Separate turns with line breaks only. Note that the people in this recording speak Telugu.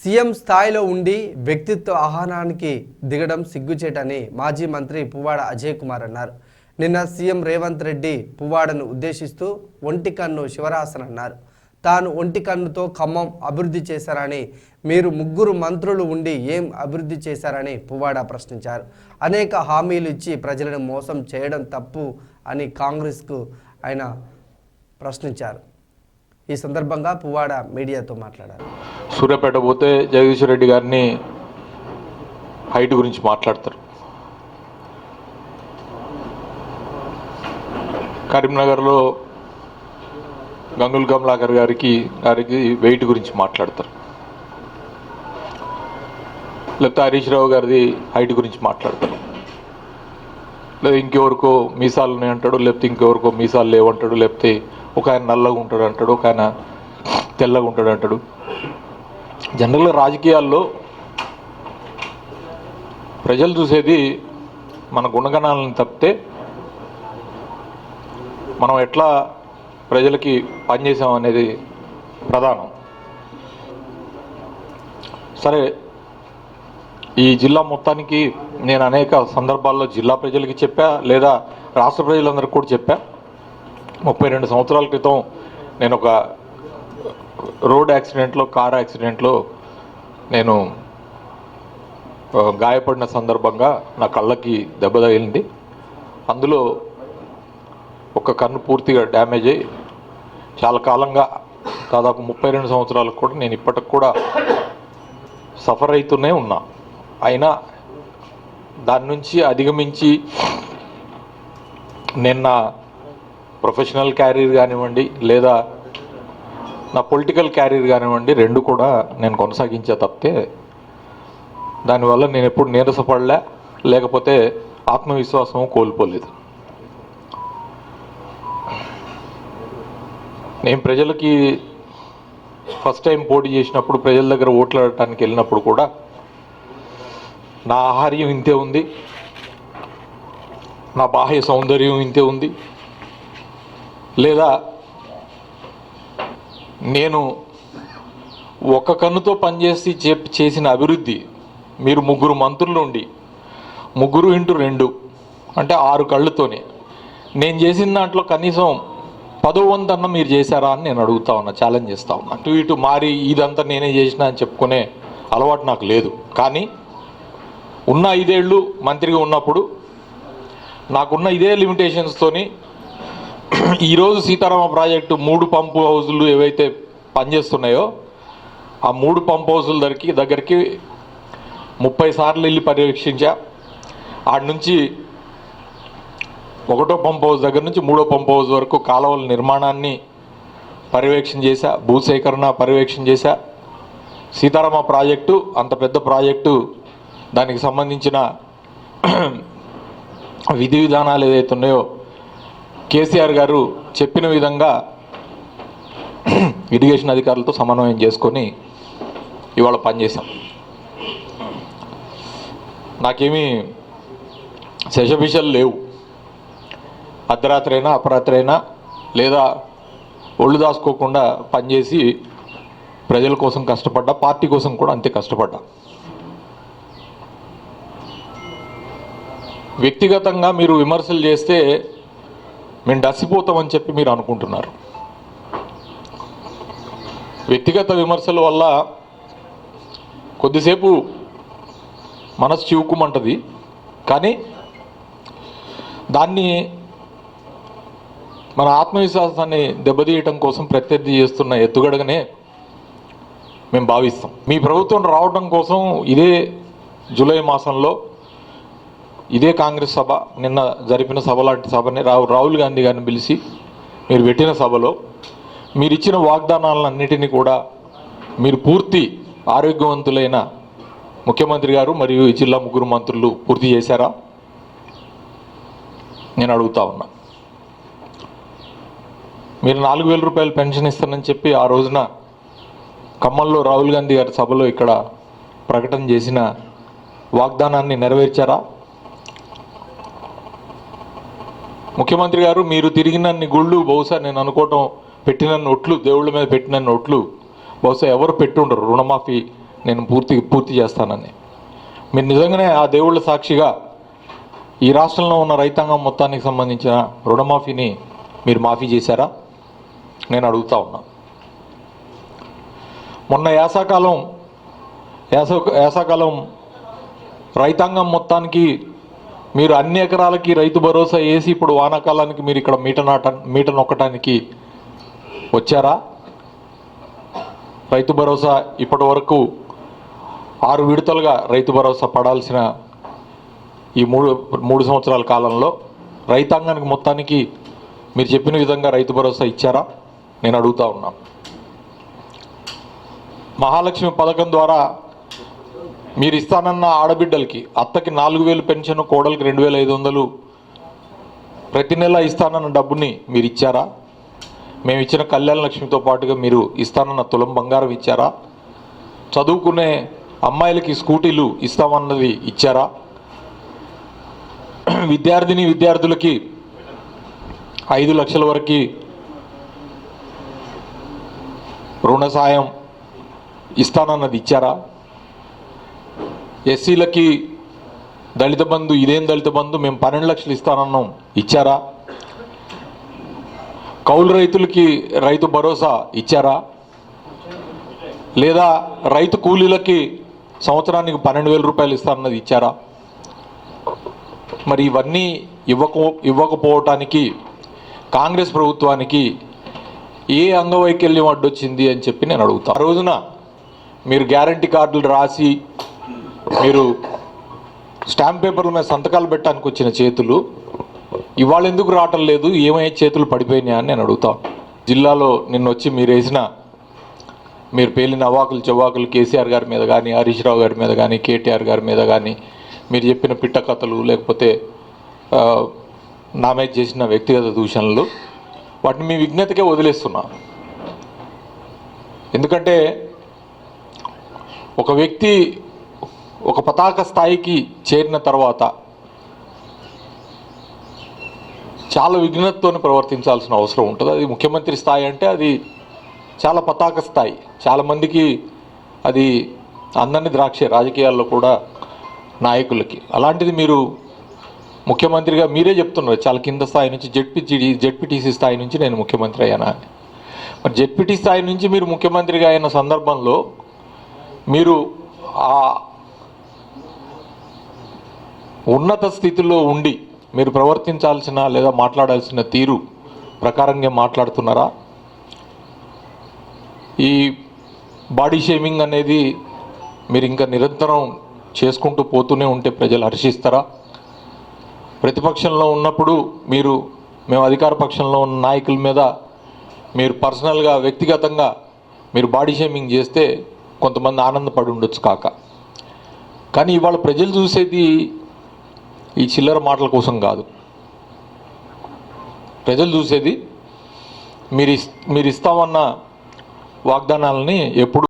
సీఎం స్థాయిలో ఉండి వ్యక్తిత్వ ఆహ్వానానికి దిగడం సిగ్గుచేటని మాజీ మంత్రి పువ్వాడ అజయ్ కుమార్ అన్నారు. నిన్న సీఎం రేవంత్ రెడ్డి పువ్వాడను ఉద్దేశిస్తూ ఒంటి కన్ను శివరాసన్ అన్నారు. తాను ఒంటి కన్నుతో ఖమ్మం అభివృద్ధి చేశారని, మీరు ముగ్గురు మంత్రులు ఉండి ఏం అభివృద్ధి చేశారని పువ్వాడ ప్రశ్నించారు. అనేక హామీలు ఇచ్చి ప్రజలను మోసం చేయడం తప్పు అని కాంగ్రెస్కు ఆయన ప్రశ్నించారు. ఈ సందర్భంగా పువ్వాడ మీడియాతో మాట్లాడారు.
సూర్యాపేట పోతే జగదీశ్వర్ రెడ్డి గారిని హైట్ గురించి మాట్లాడతారు. కరీంనగర్లో గంగుల్ కమలాకర్ గారికి వెయిట్ గురించి మాట్లాడతారు. లేకపోతే హరీష్ రావు గారిది హైట్ గురించి మాట్లాడతారు. లేదా ఇంకెవరికో మీసాలు ఉన్నాయి అంటాడు, లేకపోతే ఇంకెవరికో మీసాలు లేవంటాడు, లేకపోతే ఒక ఆయన నల్లగా ఉంటాడు అంటాడు, ఒక ఆయన తెల్లగా ఉంటాడు అంటాడు. జనరల్గా రాజకీయాల్లో ప్రజలు చూసేది మన గుణగణాలను తప్పితే మనం ఎట్లా ప్రజలకి పనిచేసాం అనేది ప్రధానం. సరే, ఈ జిల్లా మొత్తానికి నేను అనేక సందర్భాల్లో జిల్లా ప్రజలకి చెప్పా, లేదా రాష్ట్ర ప్రజలందరికీ కూడా చెప్పా. 32 సంవత్సరాల క్రితం నేను ఒక రోడ్ యాక్సిడెంట్లో, కార్ యాక్సిడెంట్లో నేను గాయపడిన సందర్భంగా నా కళ్ళకి దెబ్బ తగిలింది. అందులో ఒక కన్ను పూర్తిగా డ్యామేజ్ అయ్యి చాలా కాలంగా, దాదాపు 32 సంవత్సరాలకు కూడా నేను ఇప్పటికి కూడా సఫర్ అవుతూనే ఉన్నా. అయినా దాని నుంచి అధిగమించి నేను నా ప్రొఫెషనల్ క్యారియర్ కానివ్వండి, లేదా నా పొలిటికల్ క్యారియర్ కానివ్వండి, రెండు కూడా నేను కొనసాగించే తప్పితే దానివల్ల నేను ఎప్పుడు నీరసపడలే, లేకపోతే ఆత్మవిశ్వాసం కోల్పోలేదు. నేను ప్రజలకి ఫస్ట్ టైం పోటీ చేసినప్పుడు, ప్రజల దగ్గర ఓట్లాడటానికి వెళ్ళినప్పుడు కూడా నా ఆహార్యం ఇంతే ఉంది, నా బాహ్య సౌందర్యం ఇంతే ఉంది, లేదా నేను ఒక కన్నుతో పనిచేసి చేసిన అభివృద్ధి, మీరు ముగ్గురు మంత్రులు ఉండి 3x2 అంటే 6 కళ్ళతోనే నేను చేసిన దాంట్లో కనీసం 10వ వంతన్న మీరు చేశారా అని నేను అడుగుతా ఉన్నా, ఛాలెంజ్ చేస్తా ఉన్నా. అటు ఇటు మారి ఇదంతా నేనే చేసిన అని చెప్పుకునే అలవాటు నాకు లేదు. కానీ ఉన్న 5 ఏళ్ళు మంత్రిగా ఉన్నప్పుడు నాకున్న ఇదే లిమిటేషన్స్తోని ఈరోజు సీతారామ ప్రాజెక్టు 3 పంపు హౌజులు ఏవైతే పనిచేస్తున్నాయో ఆ 3 పంప్ హౌజుల దగ్గరికి 30 సార్లు వెళ్ళి పర్యవేక్షించా. ఆడ నుంచి 1వ పంప్ హౌస్ దగ్గర నుంచి 3వ పంప్ హౌస్ వరకు కాలువల నిర్మాణాన్ని పర్యవేక్షణ చేశా, భూసేకరణ పర్యవేక్షణ చేశా. సీతారామ ప్రాజెక్టు అంత పెద్ద ప్రాజెక్టు, దానికి సంబంధించిన విధి విధానాలు ఏదైతే ఉన్నాయో కేసీఆర్ గారు చెప్పిన విధంగా ఇరిగేషన్ అధికారులతో సమన్వయం చేసుకొని ఇవాళ పనిచేశాం. నాకేమీ శశభిషలు లేవు. అర్ధరాత్రి అయినా అపరాత్రి అయినా లేదా ఒళ్ళు దాచుకోకుండా పనిచేసి ప్రజల కోసం కష్టపడ్డా, పార్టీ కోసం కూడా అంతే కష్టపడ్డా. వ్యక్తిగతంగా మీరు విమర్శలు చేస్తే మేము డసిపోతామని చెప్పి మీరు అనుకుంటున్నారు. వ్యక్తిగత విమర్శల వల్ల కొద్దిసేపు మనసు చివుకుమంటది, కానీ దాన్ని మన ఆత్మవిశ్వాసాన్ని దెబ్బతీయటం కోసం ప్రత్యర్థి చేస్తున్న ఎత్తుగడగానే మేము భావిస్తాం. మీ ప్రభుత్వం రావడం కోసం ఇదే జూలై మాసంలో ఇదే కాంగ్రెస్ సభ, నిన్న జరిపిన సభ లాంటి సభని రాహుల్ గాంధీ గారిని పిలిచి మీరు పెట్టిన సభలో మీరు ఇచ్చిన వాగ్దానాలన్నిటినీ కూడా మీరు పూర్తి ఆరోగ్యవంతులైన ముఖ్యమంత్రి గారు మరియు ఈ జిల్లా 3 మంత్రులు పూర్తి చేశారా నేను అడుగుతా ఉన్నా. మీరు 4,000 రూపాయలు పెన్షన్ ఇస్తానని చెప్పి ఆ రోజున ఖమ్మంలో రాహుల్ గాంధీ గారి సభలో ఇక్కడ ప్రకటన చేసిన వాగ్దానాన్ని నెరవేర్చారా? ముఖ్యమంత్రి గారు, మీరు తిరిగినన్ని గుళ్ళు, బహుశా నేను అనుకోవటం పెట్టిన నోట్లు, దేవుళ్ళ మీద పెట్టిన నోట్లు బహుశా ఎవరు పెట్టుండరు. రుణమాఫీ నేను పూర్తి చేస్తానని. మీరు నిజంగానే ఆ దేవుళ్ళ సాక్షిగా ఈ రాష్ట్రంలో ఉన్న రైతాంగం మొత్తానికి సంబంధించిన రుణమాఫీని మీరు మాఫీ చేశారా? నేను అడుగుతా ఉన్నా. మొన్న యాసకాలం రైతాంగం మొత్తానికి మీరు అన్ని ఎకరాలకి రైతు భరోసా వేసి ఇప్పుడు వానాకాలానికి మీరు ఇక్కడ మీట నొక్కటానికి వచ్చారా? రైతు భరోసా ఇప్పటి వరకు 6 విడతలుగా రైతు భరోసా పడాల్సిన ఈ మూడు సంవత్సరాల కాలంలో రైతాంగానికి మొత్తానికి మీరు చెప్పిన విధంగా రైతు భరోసా ఇచ్చారా? నేను అడుగుతా ఉన్నా. మహాలక్ష్మి పథకం ద్వారా మీరు ఇస్తానన్న ఆడబిడ్డలకి అత్తకి 4,000 పెన్షన్, కోడలికి 2,500 ప్రతి నెల ఇస్తానన్న డబ్బుని మీరు ఇచ్చారా? మేము ఇచ్చిన కళ్యాణ లక్ష్మితో పాటుగా మీరు ఇస్తానన్న తులం బంగారం ఇచ్చారా? చదువుకునే అమ్మాయిలకి స్కూటీలు ఇస్తామన్నది ఇచ్చారా? విద్యార్థులకి 5 లక్షల వరకు రుణ సాయం ఇస్తానన్నది ఇచ్చారా? ఎస్సీలకి దళిత బంధు, ఇదేం దళిత బంధు, మేము 12 లక్షలు ఇస్తానన్నాం, ఇచ్చారా? కౌలు రైతులకి రైతు భరోసా ఇచ్చారా? లేదా రైతు కూలీలకి సంవత్సరానికి 12,000 రూపాయలు ఇస్తారన్నది ఇచ్చారా? మరి ఇవన్నీ ఇవ్వకపోవటానికి కాంగ్రెస్ ప్రభుత్వానికి ఏ అంగవైకల్యం అడ్డొచ్చింది అని చెప్పి నేను అడుగుతాను. ఆ రోజున మీరు గ్యారంటీ కార్డులు రాసి మీరు స్టాంప్ పేపర్ల మీద సంతకాలు పెట్టడానికి వచ్చిన చేతులు ఇవాళ ఎందుకు రావటం లేదు? ఏమయ్యే చేతులు పడిపోయినాయా అని నేను అడుగుతాను. జిల్లాలో నిన్న వచ్చి మీరు పేలిన అవాకులు చెవాకులు కేసీఆర్ గారి మీద కానీ, హరీష్ రావు గారి మీద కానీ, కేటీఆర్ గారి మీద కానీ, మీరు చెప్పిన పిట్ట కథలు, లేకపోతే నా మీద చేసిన వ్యక్తిగత దూషణలు, వాటిని మీ విజ్ఞతకే వదిలేస్తున్నా. ఎందుకంటే ఒక వ్యక్తి ఒక పతాక స్థాయికి చేరిన తర్వాత చాలా విఘ్నతతో ప్రవర్తించాల్సిన అవసరం ఉంటుంది. అది ముఖ్యమంత్రి స్థాయి అంటే అది చాలా పతాక స్థాయి. చాలామందికి అది అందని ద్రాక్ష రాజకీయాల్లో కూడా నాయకులకి. అలాంటిది మీరు ముఖ్యమంత్రిగా మీరే చెప్తున్నారు చాలా కింద స్థాయి నుంచి జెడ్పీటీసీ స్థాయి నుంచి నేను ముఖ్యమంత్రి అయ్యానా. మరి జెడ్పీటీ స్థాయి నుంచి మీరు ముఖ్యమంత్రిగా అయిన సందర్భంలో మీరు ఆ ఉన్నత స్థితిలో ఉండి మీరు ప్రవర్తించాల్సిన లేదా మాట్లాడాల్సిన తీరు ప్రకారంగా మాట్లాడుతున్నారా? ఈ బాడీ షేమింగ్ అనేది మీరు ఇంకా నిరంతరం చేసుకుంటూ పోతూనే ఉంటే ప్రజలు హర్షిస్తారా? ప్రతిపక్షంలో ఉన్నప్పుడు మేము అధికార పక్షంలో ఉన్న నాయకుల మీద మీరు పర్సనల్గా వ్యక్తిగతంగా మీరు బాడీ షేమింగ్ చేస్తే కొంతమంది ఆనందపడి ఉండొచ్చు కానీ ఇవాళ ప్రజలు చూసేది ఈ చిల్లర మాటల కోసం కాదు. ప్రజలు చూసేది మీరు ఇస్తామన్న వాగ్దానాలని ఎప్పుడు